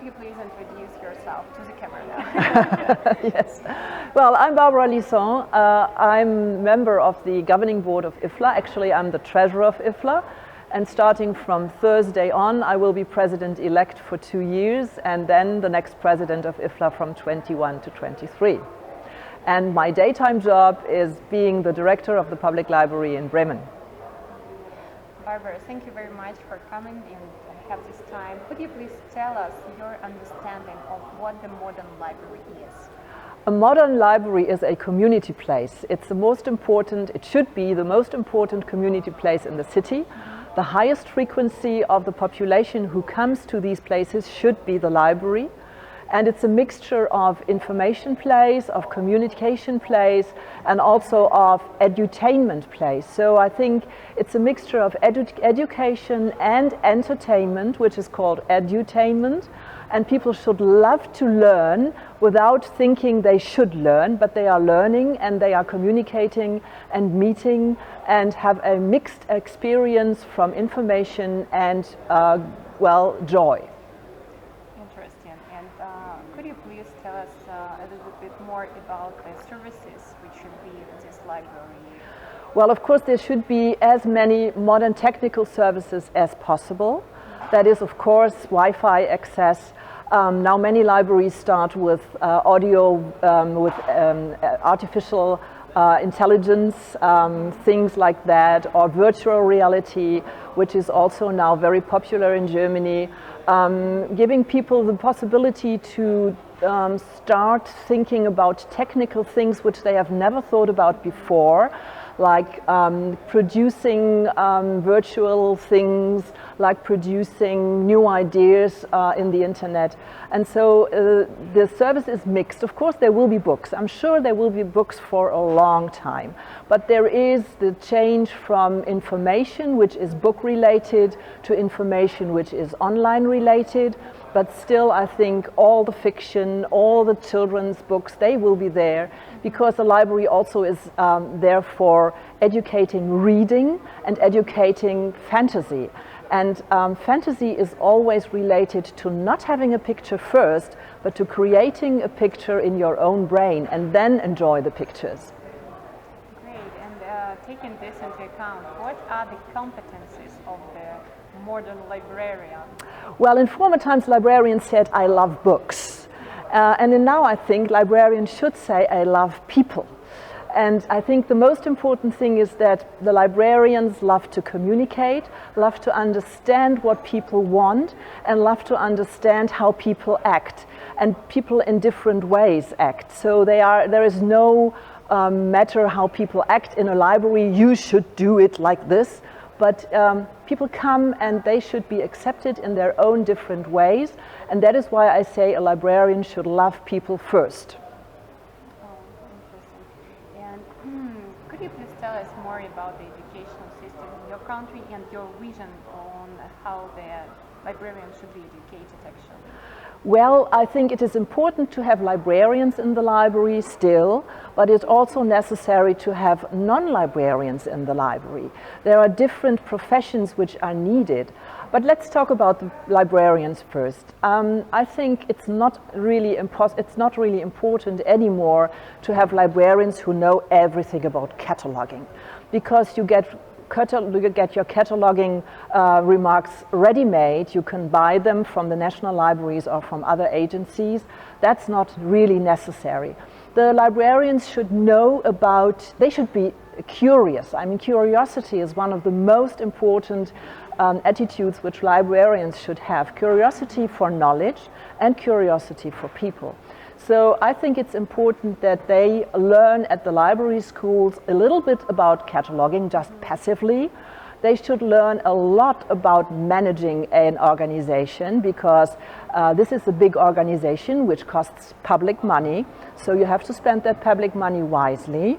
could you please introduce yourself to the camera now? Yes. Well, I'm Barbara Lison. I'm member of the governing board of ИФЛА. Actually, I'm the treasurer of ИФЛА. And starting from Thursday on, I will be president-elect for 2 years, and then the next president of ИФЛА from 21 to 23. And my daytime job is being the director of the public library in Bremen. Barbara, thank you very much for coming and have this time. Could you please tell us your understanding of what the modern library is? A modern library is a community place. It's the most important, it should be the most important community place in the city. The highest frequency of the population who comes to these places should be the library. And it's a mixture of information place, of communication place, and also of edutainment place. So I think it's a mixture of education and entertainment, which is called edutainment. And people should love to learn without thinking they should learn, but they are learning and they are communicating and meeting and have a mixed experience from information and, joy. Could you please tell us a little bit more about the services which should be in this library? Well, of course, there should be as many modern technical services as possible. That is, of course, Wi-Fi access. Now many libraries start with audio, with artificial intelligence, things like that, or virtual reality, which is also now very popular in Germany, giving people the possibility to start thinking about technical things which they have never thought about before, like producing virtual things, like producing new ideas in the internet. And so the service is mixed. Of course, there will be books. I'm sure there will be books for a long time. But there is the change from information, which is book related, to information which is online related. But still, I think all the fiction, all the children's books, they will be there, because the library also is there for educating reading and educating fantasy. And fantasy is always related to not having a picture first, but to creating a picture in your own brain and then enjoy the pictures. Great. And taking this into account, what are the competencies of the modern librarian? Well, in former times, librarians said, I love books. And now I think librarians should say, I love people. And I think the most important thing is that the librarians love to communicate, love to understand what people want, and love to understand how people act. And people in different ways act. So there is no matter how people act in a library, you should do it like this. But people come and they should be accepted in their own different ways. And that is why I say a librarian should love people first. Could you please tell us more about the educational system in your country and your vision on how the librarians should be educated actually? Well, I think it is important to have librarians in the library still, but it's also necessary to have non-librarians in the library. There are different professions which are needed. But let's talk about the librarians first. I think it's not really important anymore to have librarians who know everything about cataloging, because you get your cataloging remarks ready-made. You can buy them from the national libraries or from other agencies. That's not really necessary. The librarians should know about, they should be curious. I mean, curiosity is one of the most important attitudes which librarians should have. Curiosity for knowledge and curiosity for people. So I think it's important that they learn at the library schools a little bit about cataloging, just passively. They should learn a lot about managing an organization, because this is a big organization which costs public money. So you have to spend that public money wisely.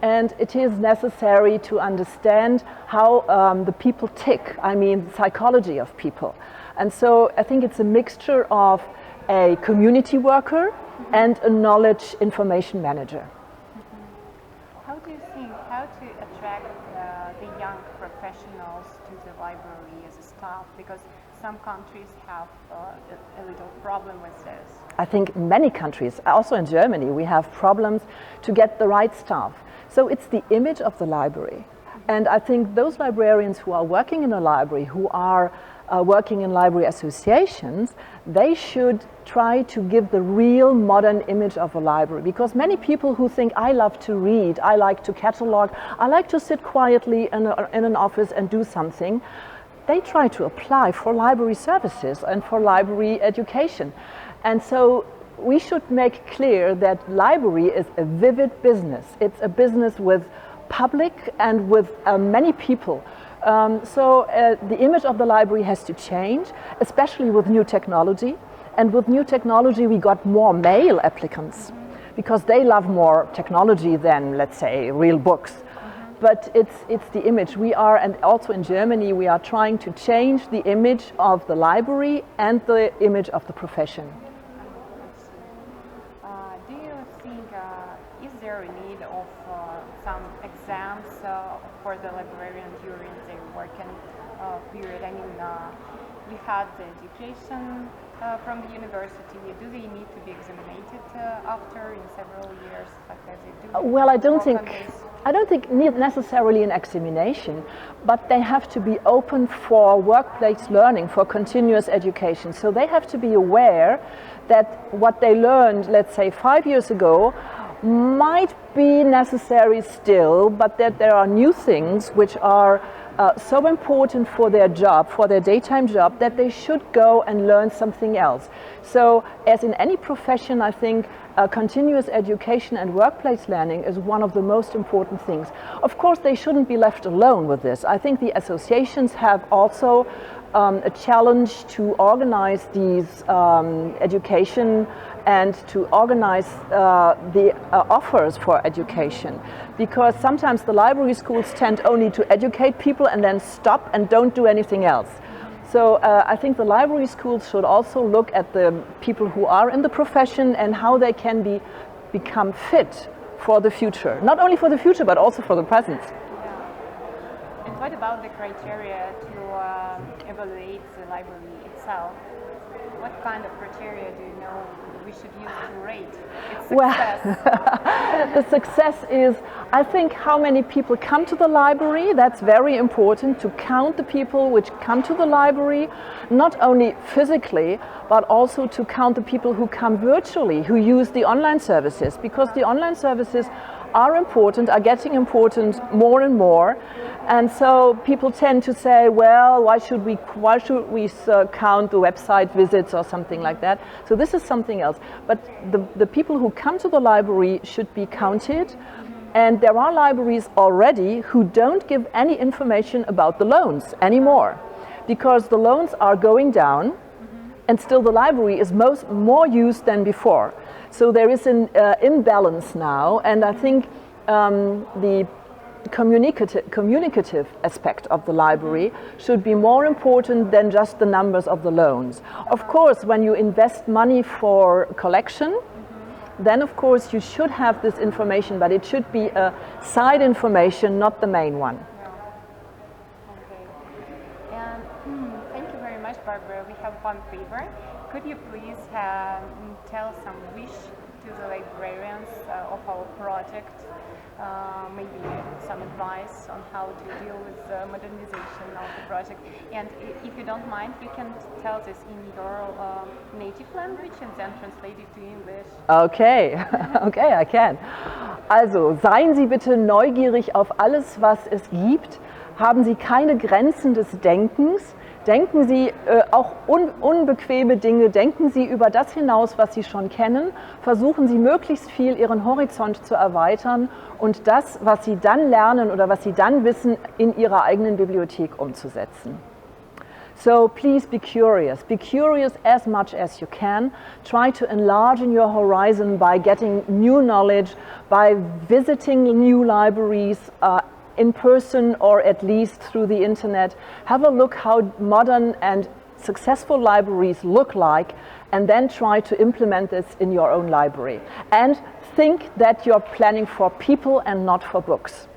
And it is necessary to understand how the people tick, I mean, the psychology of people. And so I think it's a mixture of a community worker and a knowledge information manager. How do you think, how to attract the young professionals to the library as a staff? Because some countries have a little problem with this. I think in many countries, also in Germany, we have problems to get the right staff. So it's the image of the library. And I think those librarians who are working in a library, who are working in library associations, they should try to give the real modern image of a library. Because many people who think, I love to read, I like to catalog, I like to sit quietly in an office and do something, they try to apply for library services and for library education. And so we should make clear that library is a vivid business. It's a business with public and with many people. So the image of the library has to change, especially with new technology. And with new technology, we got more male applicants because they love more technology than, let's say, real books. But it's the image. We are, and also in Germany, we are trying to change the image of the library and the image of the profession. Do you think, is there a need of some exams for the librarian during their working period? I mean, we had the education from the university. Do they need to be examined after in several years, like as they do? Well, I don't think necessarily an examination, but they have to be open for workplace learning, for continuous education. So they have to be aware that what they learned, let's say 5 years ago, might be necessary still, but that there are new things which are so important for their job, for their daytime job, that they should go and learn something else. So as in any profession, I think continuous education and workplace learning is one of the most important things. Of course, they shouldn't be left alone with this. I think the associations have also a challenge to organize these education and to organize the offers for education, because sometimes the library schools tend only to educate people and then stop and don't do anything else. So I think the library schools should also look at the people who are in the profession and how they can become fit for the future. Not only for the future, but also for the present. Yeah. And what about the criteria to evaluate the library itself? What kind of criteria do you know we should use to rate its success? Well, the success is, I think, how many people come to the library. That's very important, to count the people which come to the library, not only physically, but also to count the people who come virtually, who use the online services, because the online services are important, are getting important more and more. And so people tend to say, well, why should we count the website visits or something like that? So this is something else. But the people who come to the library should be counted. And there are libraries already who don't give any information about the loans anymore, because the loans are going down and still the library is more used than before. So there is an imbalance now, and I think the communicative aspect of the library should be more important than just the numbers of the loans. Of course, when you invest money for collection, then of course you should have this information, but it should be a side information, not the main one. Okay. And thank you very much, Barbara. We have one favor. Could you please tell some wish to the librarians of our project, maybe some advice on how to deal with the modernization of the project? And if you don't mind, you can tell this in your native language and then translate it to English. Okay, okay, I can. Also, seien Sie bitte neugierig auf alles, was es gibt. Haben Sie keine Grenzen des Denkens. Denken Sie auch unbequeme Dinge, denken Sie über das hinaus, was Sie schon kennen, versuchen Sie möglichst viel Ihren Horizont zu erweitern und das, was Sie dann lernen oder was Sie dann wissen, in Ihrer eigenen Bibliothek umzusetzen. So please be curious as much as you can. Try to enlarge your horizon by getting new knowledge, by visiting new libraries, in person or at least through the internet. Have a look how modern and successful libraries look like, and then try to implement this in your own library. And think that you're planning for people and not for books.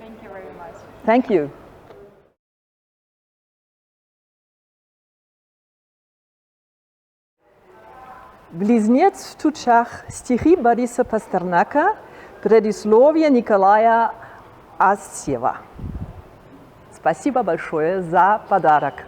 Thank you very much. Thank you. Близнец в тучах. Стихи Бориса Пастернака. Предисловие Николая Асьева. Спасибо большое за подарок.